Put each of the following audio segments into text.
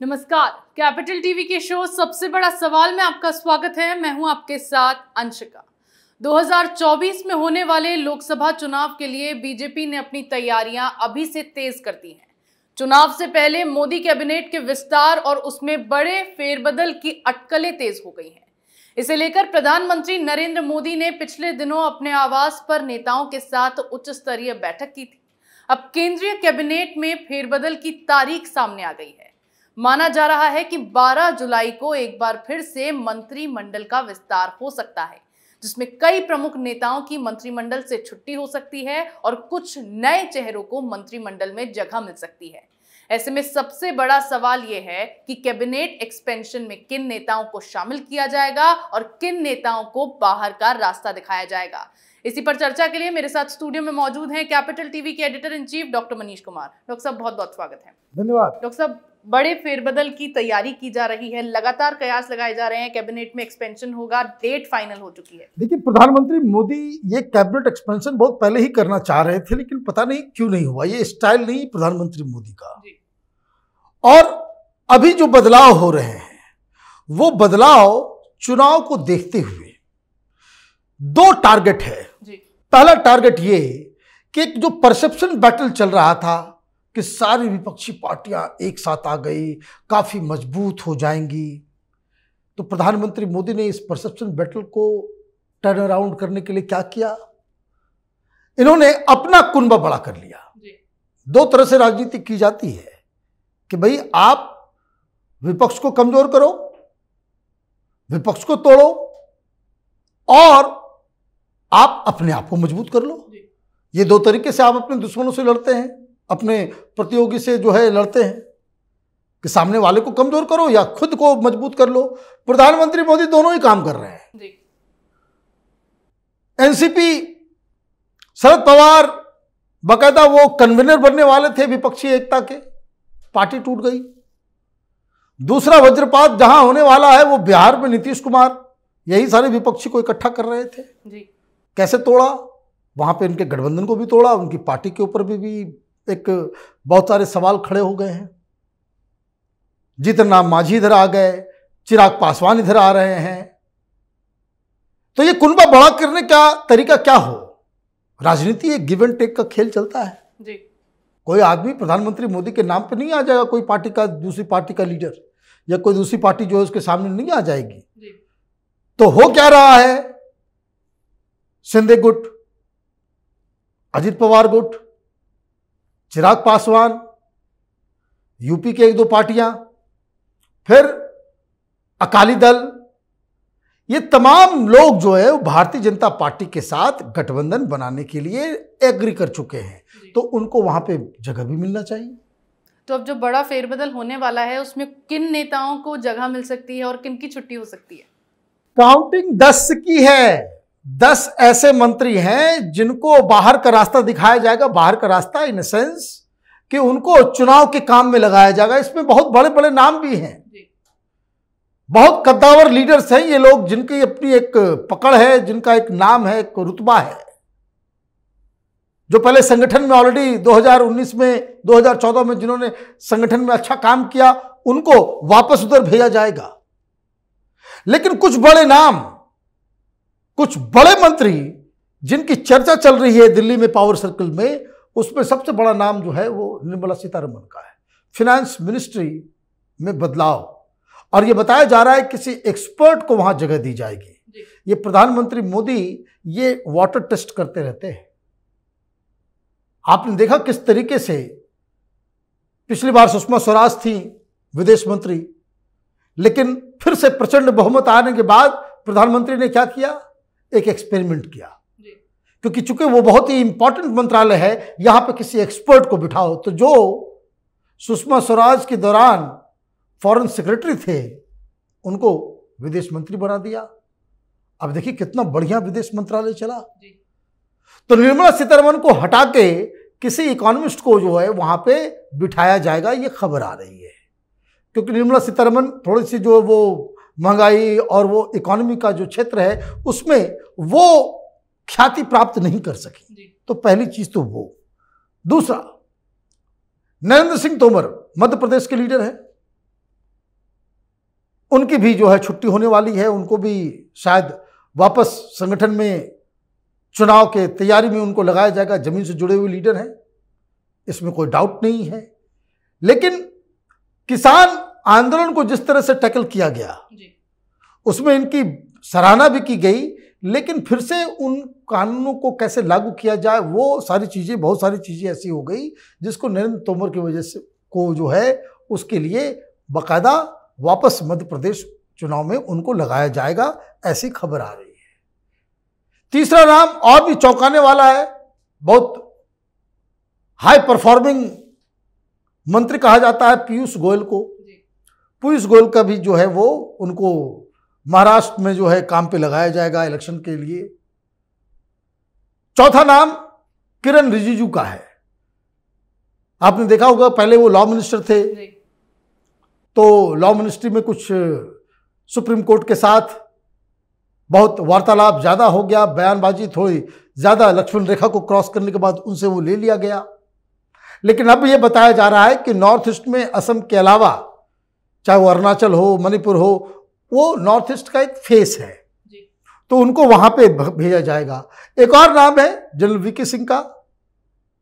नमस्कार, capital TV के show सबसे बड़ा सवाल में आपका स्वागत है। मैं हूं आपके साथ अंशिका। 2024 में होने वाले लोकसभा चुनाव के लिए बीजेपी ने अपनी तैयारियां अभी से तेज कर दी हैं। चुनाव से पहले मोदी कैबिनेट के विस्तार और उसमें बड़े फेरबदल की अटकलें तेज हो गई हैं। इसे लेकर प्रधानमंत्री नरेंद्र मोदी ने पिछले दिनों अपने आवास पर नेताओं के साथ उच्च स्तरीय बैठक की थी। अब केंद्रीय कैबिनेट में फेरबदल की तारीख सामने आ गई है। माना जा रहा है कि 12 जुलाई को एक बार फिर से मंत्रिमंडल का विस्तार हो सकता है, जिसमें कई प्रमुख नेताओं की मंत्रिमंडल से छुट्टी हो सकती है और कुछ नए चेहरों को मंत्रिमंडल में जगह मिल सकती है। ऐसे में सबसे बड़ा सवाल यह है कि कैबिनेट एक्सपेंशन में किन नेताओं को शामिल किया जाएगा और किन नेताओं को बाहर का रास्ता दिखाया जाएगा। इसी पर चर्चा के लिए मेरे साथ स्टूडियो में मौजूद हैं कैपिटल टीवी के editor in chief doctor Manish Kumar. Doctor साहब, बहुत बहुत स्वागत है। धन्यवाद। डॉक्टर साहब, बड़े फेरबदल की तैयारी की जा रही है, लगातार कयास लगाए जा रहे हैं, कैबिनेट में एक्सपेंशन होगा, डेट फाइनल हो चुकी है। देखिए, प्रधानमंत्री मोदी ये कैबिनेट एक्सपेंशन बहुत पहले ही करना चाह रहे थे, लेकिन पता नहीं क्यों नहीं हुआ। ये स्टाइल नहीं प्रधानमंत्री मोदी का जी। और अभी जो बदलाव हो रहे हैं वो बदलाव चुनाव को देखते हुए दो टारगेट है जी। पहला टारगेट ये कि एक जो परसेप्शन बैटल चल रहा था कि सारी विपक्षी पार्टियां एक साथ आ गई, काफी मजबूत हो जाएंगी, तो प्रधानमंत्री मोदी ने इस परसेप्शन बैटल को टर्न अराउंड करने के लिए क्या किया, इन्होंने अपना कुनबा बड़ा कर लिया जी। दो तरह से राजनीति की जाती है कि भाई आप विपक्ष को कमजोर करो, विपक्ष को तोड़ो और आप अपने आप को मजबूत कर लो। ये दो तरीके से आप अपने दुश्मनों से लड़ते हैं, अपने प्रतियोगी से जो है लड़ते हैं कि सामने वाले को कमजोर करो या खुद को मजबूत कर लो। प्रधानमंत्री मोदी दोनों ही काम कर रहे हैं जी। एनसीपी शरद पवार बाकायदा वो कन्वीनर बनने वाले थे विपक्षी एकता के, पार्टी टूट गई। दूसरा वज्रपात जहां होने वाला है वो बिहार में नीतीश कुमार यही सारे विपक्षी को इकट्ठा कर रहे थे जी। कैसे तोड़ा, वहां पे इनके गठबंधन को भी तोड़ा, उनकी पार्टी के ऊपर भी एक बहुत सारे सवाल खड़े हो गए हैं। जीतन राम मांझी इधर आ गए, चिराग पासवान इधर आ रहे हैं। तो ये कुनबा बड़ा करने का तरीका क्या हो, राजनीति एक गिव एंड टेक का खेल चलता है जी। कोई आदमी प्रधानमंत्री मोदी के नाम पे नहीं आ जाएगा, कोई पार्टी का दूसरी पार्टी का लीडर या कोई दूसरी पार्टी जो है उसके सामने नहीं आ जाएगी जी। तो हो क्या रहा है, शिंदे गुट, अजित पवार गुट, चिराग पासवान, यूपी के एक दो पार्टियां, फिर अकाली दल, ये तमाम लोग जो है भारतीय जनता पार्टी के साथ गठबंधन बनाने के लिए एग्री कर चुके हैं, तो उनको वहां पे जगह भी मिलना चाहिए। तो अब जो बड़ा फेरबदल होने वाला है उसमें किन नेताओं को जगह मिल सकती है और किन की छुट्टी हो सकती है? काउंटिंग 10 की है। 10 ऐसे मंत्री हैं जिनको बाहर का रास्ता दिखाया जाएगा। बाहर का रास्ता इन सेंस कि उनको चुनाव के काम में लगाया जाएगा। इसमें बहुत बड़े बड़े नाम भी हैं, बहुत कद्दावर लीडर्स हैं ये लोग, जिनकी अपनी एक पकड़ है, जिनका एक नाम है, एक रुतबा है, जो पहले संगठन में ऑलरेडी 2019 में 2014 में जिन्होंने संगठन में अच्छा काम किया उनको वापस उधर भेजा जाएगा। लेकिन कुछ बड़े नाम, कुछ बड़े मंत्री जिनकी चर्चा चल रही है दिल्ली में पावर सर्कल में, उसमें सबसे बड़ा नाम जो है वो निर्मला सीतारमण का है। फिनेंस मिनिस्ट्री में बदलाव, और ये बताया जा रहा है किसी एक्सपर्ट को वहां जगह दी जाएगी। ये प्रधानमंत्री मोदी ये वाटर टेस्ट करते रहते हैं। आपने देखा किस तरीके से पिछली बार सुषमा स्वराज थी विदेश मंत्री, लेकिन फिर से प्रचंड बहुमत आने के बाद प्रधानमंत्री ने क्या किया, एक एक्सपेरिमेंट किया, क्योंकि चूंकि वो बहुत ही इंपॉर्टेंट मंत्रालय है, यहां पे किसी एक्सपर्ट को बिठाओ। तो जो सुषमा स्वराज के दौरान फॉरेन सेक्रेटरी थे उनको विदेश मंत्री बना दिया। अब देखिए कितना बढ़िया विदेश मंत्रालय चला। तो निर्मला सीतारमण को हटा के किसी इकोनॉमिस्ट को जो है वहां पे बिठाया जाएगा, ये खबर आ रही है। क्योंकि निर्मला सीतारमण थोड़ी सी जो वो महंगाई और वो इकोनॉमी का जो क्षेत्र है उसमें वो ख्याति प्राप्त नहीं कर सकी। तो पहली चीज तो वो। दूसरा, नरेंद्र सिंह तोमर मध्य प्रदेश के लीडर है, उनकी भी जो है छुट्टी होने वाली है, उनको भी शायद वापस संगठन में चुनाव के तैयारी में उनको लगाया जाएगा। जमीन से जुड़े हुए लीडर हैं, इसमें कोई डाउट नहीं है। लेकिन किसान आंदोलन को जिस तरह से टैकल किया गया उसमें इनकी सराहना भी की गई, लेकिन फिर से उन कानूनों को कैसे लागू किया जाए, वो सारी चीज़ें, बहुत सारी चीज़ें ऐसी हो गई जिसको नरेंद्र तोमर की वजह से को जो है उसके लिए बाकायदा वापस मध्य प्रदेश चुनाव में उनको लगाया जाएगा, ऐसी खबर आ रही है। तीसरा नाम और भी चौंकाने वाला है, बहुत हाई परफॉर्मिंग मंत्री कहा जाता है पीयूष गोयल को। पीयूष गोयल का भी जो है वो उनको महाराष्ट्र में जो है काम पे लगाया जाएगा इलेक्शन के लिए। चौथा नाम किरण रिजिजू का है। आपने देखा होगा पहले वो लॉ मिनिस्टर थे, तो लॉ मिनिस्ट्री में कुछ सुप्रीम कोर्ट के साथ बहुत वार्तालाप ज़्यादा हो गया, बयानबाजी थोड़ी ज़्यादा लक्ष्मण रेखा को क्रॉस करने के बाद उनसे वो ले लिया गया। लेकिन अब ये बताया जा रहा है कि नॉर्थ ईस्ट में असम के अलावा चाहे वो अरुणाचल हो, मणिपुर हो, वो नॉर्थ ईस्ट का एक फेस है, तो उनको वहां पे भेजा जाएगा। एक और नाम है जनरल वीके सिंह का,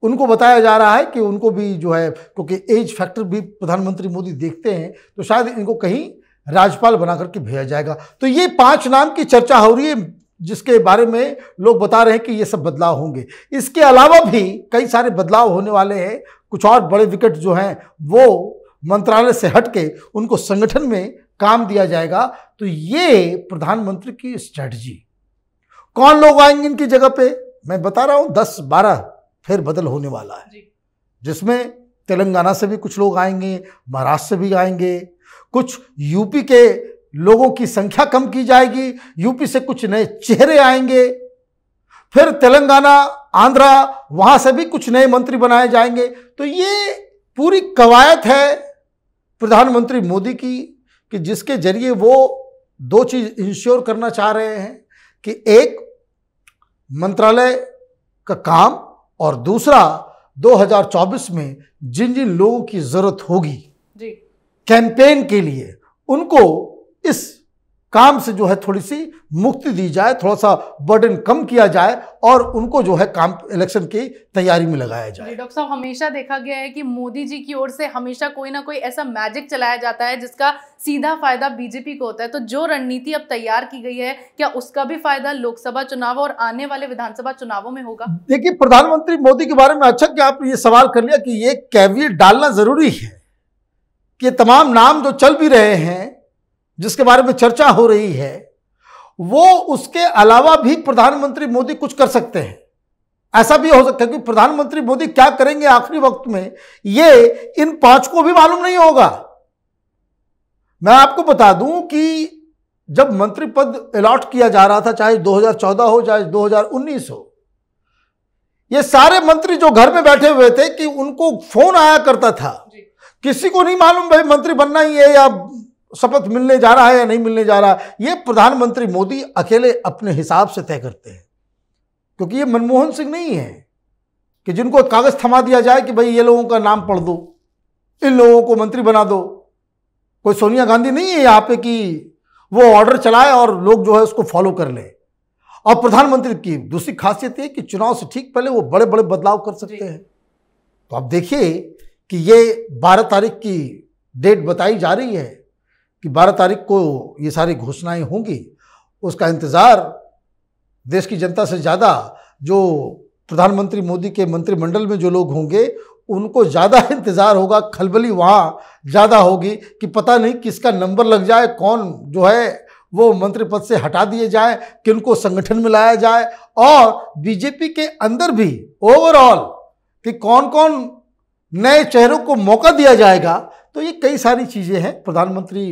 उनको बताया जा रहा है कि उनको भी जो है, क्योंकि एज फैक्टर भी प्रधानमंत्री मोदी देखते हैं, तो शायद इनको कहीं राज्यपाल बना करके भेजा जाएगा। तो ये 5 नाम की चर्चा हो रही है जिसके बारे में लोग बता रहे हैं कि ये सब बदलाव होंगे। इसके अलावा भी कई सारे बदलाव होने वाले हैं। कुछ और बड़े विकेट जो हैं वो मंत्रालय से हटके उनको संगठन में काम दिया जाएगा। तो ये प्रधानमंत्री की स्ट्रेटजी। कौन लोग आएंगे इनकी जगह पे, मैं बता रहा हूं 10-12 फेर बदल होने वाला है, जिसमें तेलंगाना से भी कुछ लोग आएंगे, महाराष्ट्र से भी आएंगे, कुछ यूपी के लोगों की संख्या कम की जाएगी, यूपी से कुछ नए चेहरे आएंगे, फिर तेलंगाना, आंध्रा, वहां से भी कुछ नए मंत्री बनाए जाएंगे। तो ये पूरी कवायद है प्रधानमंत्री मोदी की कि जिसके जरिए वो 2 चीज इंश्योर करना चाह रहे हैं कि एक मंत्रालय का काम, और दूसरा 2024 में जिन जिन लोगों की जरूरत होगी कैंपेन के लिए, उनको इस काम से जो है थोड़ी सी मुक्ति दी जाए, थोड़ा सा बर्डन कम किया जाए और उनको जो है काम इलेक्शन की तैयारी में लगाया जाए। डॉक्टर साहब, हमेशा देखा गया है कि मोदी जी की ओर से हमेशा कोई ना कोई ऐसा मैजिक चलाया जाता है जिसका सीधा फायदा बीजेपी को होता है। तो जो रणनीति अब तैयार की गई है, क्या उसका भी फायदा लोकसभा चुनाव और आने वाले विधानसभा चुनावों में होगा? देखिए, प्रधानमंत्री मोदी के बारे में अच्छा कि आपने ये सवाल कर लिया कि ये कैविएट डालना जरूरी है कि तमाम नाम जो चल भी रहे हैं, जिसके बारे में चर्चा हो रही है, वो उसके अलावा भी प्रधानमंत्री मोदी कुछ कर सकते हैं। ऐसा भी हो सकता है कि प्रधानमंत्री मोदी क्या करेंगे आखिरी वक्त में, ये इन 5 को भी मालूम नहीं होगा। मैं आपको बता दूं कि जब मंत्री पद अलॉट किया जा रहा था, चाहे 2014 हो चाहे 2019 हो, ये सारे मंत्री जो घर में बैठे हुए थे कि उनको फोन आया करता था, किसी को नहीं मालूम भाई मंत्री बनना ही है या शपथ मिलने जा रहा है या नहीं मिलने जा रहा। ये प्रधानमंत्री मोदी अकेले अपने हिसाब से तय करते हैं, क्योंकि ये मनमोहन सिंह नहीं है कि जिनको कागज थमा दिया जाए कि भाई ये लोगों का नाम पढ़ दो, इन लोगों को मंत्री बना दो। कोई सोनिया गांधी नहीं है यहाँ पे कि वो ऑर्डर चलाए और लोग जो है उसको फॉलो कर ले। और प्रधानमंत्री की दूसरी खासियत है कि चुनाव से ठीक पहले वो बड़े बड़े बदलाव कर सकते हैं। तो आप देखिए कि ये 12 तारीख की डेट बताई जा रही है कि 12 तारीख को ये सारी घोषणाएं होंगी। उसका इंतज़ार देश की जनता से ज़्यादा जो प्रधानमंत्री मोदी के मंत्रिमंडल में जो लोग होंगे उनको ज़्यादा इंतज़ार होगा। खलबली वहाँ ज़्यादा होगी कि पता नहीं किसका नंबर लग जाए, कौन जो है वो मंत्री पद से हटा दिए जाए, किनको संगठन में लाया जाए, और बीजेपी के अंदर भी ओवरऑल कि कौन कौन नए चेहरों को मौका दिया जाएगा। तो ये कई सारी चीज़ें हैं। प्रधानमंत्री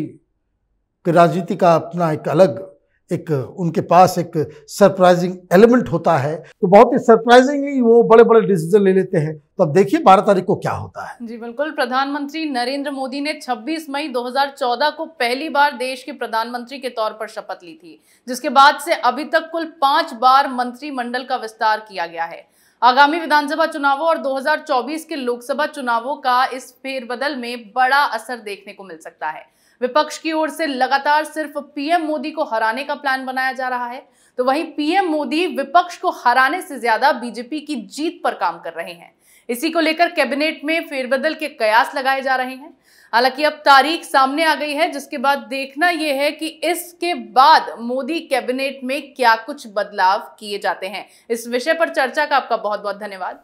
की राजनीति का अपना एक अलग एक उनके पास एक सरप्राइजिंग एलिमेंट होता है, तो बहुत ही सरप्राइजिंगली वो बड़े बड़े डिसीजन ले लेते हैं। तो अब देखिए 12 तारीख को क्या होता है। जी बिल्कुल, प्रधानमंत्री नरेंद्र मोदी ने 26 मई 2014 को पहली बार देश के प्रधानमंत्री के तौर पर शपथ ली थी, जिसके बाद से अभी तक कुल 5 बार मंत्रिमंडल का विस्तार किया गया है। आगामी विधानसभा चुनावों और 2024 के लोकसभा चुनावों का इस फेरबदल में बड़ा असर देखने को मिल सकता है। विपक्ष की ओर से लगातार सिर्फ पीएम मोदी को हराने का प्लान बनाया जा रहा है, तो वहीं पीएम मोदी विपक्ष को हराने से ज्यादा बीजेपी की जीत पर काम कर रहे हैं। इसी को लेकर कैबिनेट में फेरबदल के कयास लगाए जा रहे हैं। हालांकि अब तारीख सामने आ गई है, जिसके बाद देखना यह है कि इसके बाद मोदी कैबिनेट में क्या कुछ बदलाव किए जाते हैं। इस विषय पर चर्चा का आपका बहुत बहुत धन्यवाद।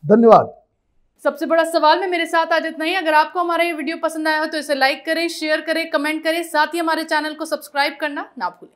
सबसे बड़ा सवाल में मेरे साथ आज इतना ही। अगर आपको हमारा ये वीडियो पसंद आया हो तो इसे लाइक करें, शेयर करें, कमेंट करें, साथ ही हमारे चैनल को सब्सक्राइब करना ना भूलें।